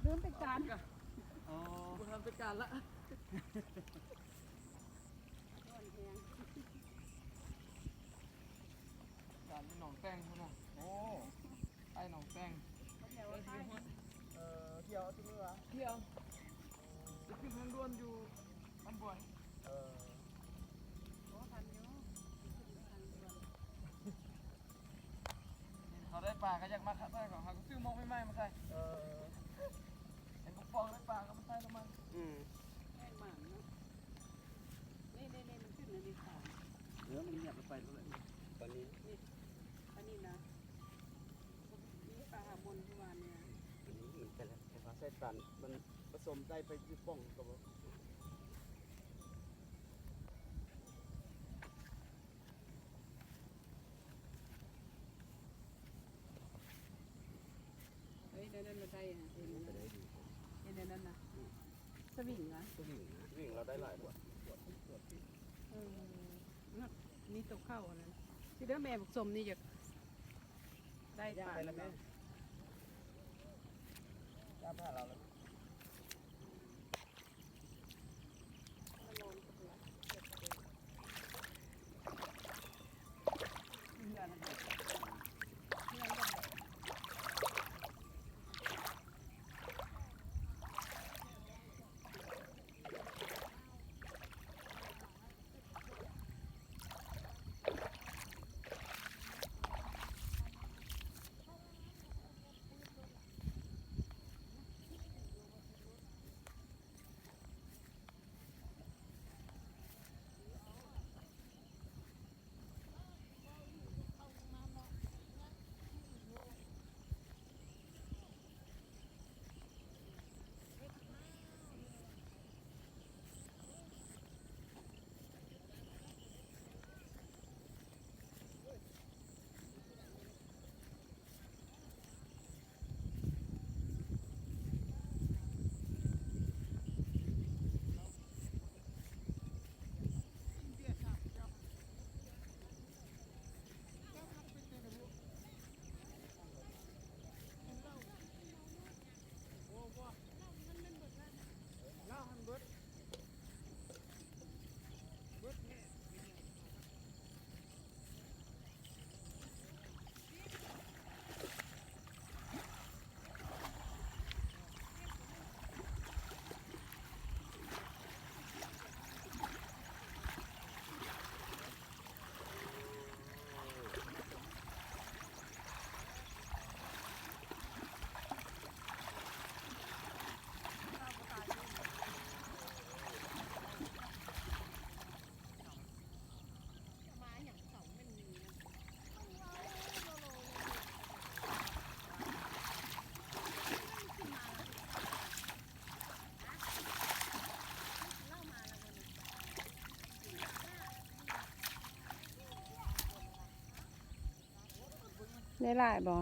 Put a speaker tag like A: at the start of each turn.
A: ริ่มเป็นการ
B: อ๋อ
C: กูทำเป็นการละการเป็นหนองแป้งคุณน่ะ
B: โอ้
C: ไอ้หนองแป้ง
A: เดี๋ยวใต้
B: เกี่ยวที่มือวะ
C: เที่ยวจะขึ้นทางด่วนอยู่อันบ่อย
B: เออ
A: โอ้ทันอยู่ทันด่วน
C: เขาได้ปลาก็อยากมาขัดได้ก่อนเขาก็ซื้อมองไม่ไหม้มาใส่
B: เออ
C: เห็นพวกฟองได้ปลาก็มาใส่ละมัน
A: แม่งหมันเนาะนี่มันขึ้นในสาม
B: เนื้อมันเงียบไปแล้วเลยตอนนี้
A: อันนี้นะนี่ปลาหามนทุกวันเนี่ย
B: อันนี้เหมือนกันแล้วแต่ว่าไส้ตันมันผสมได้ไปที่ป้องกับ
A: เฮ้ยนั่นเราได้เห็น
B: จะได้ดี
A: นั่นนะสวิงนะ
B: ก็วิ่งเราได้หลายบท
A: นี่ตกเข้าอันนั้นที่เด้อแม่ผสมนี่จะได้
B: ย่าง
A: ปลา
B: ไปแล้วแม่ย่างผ่าเราแล้ว
A: ได้หลายบ่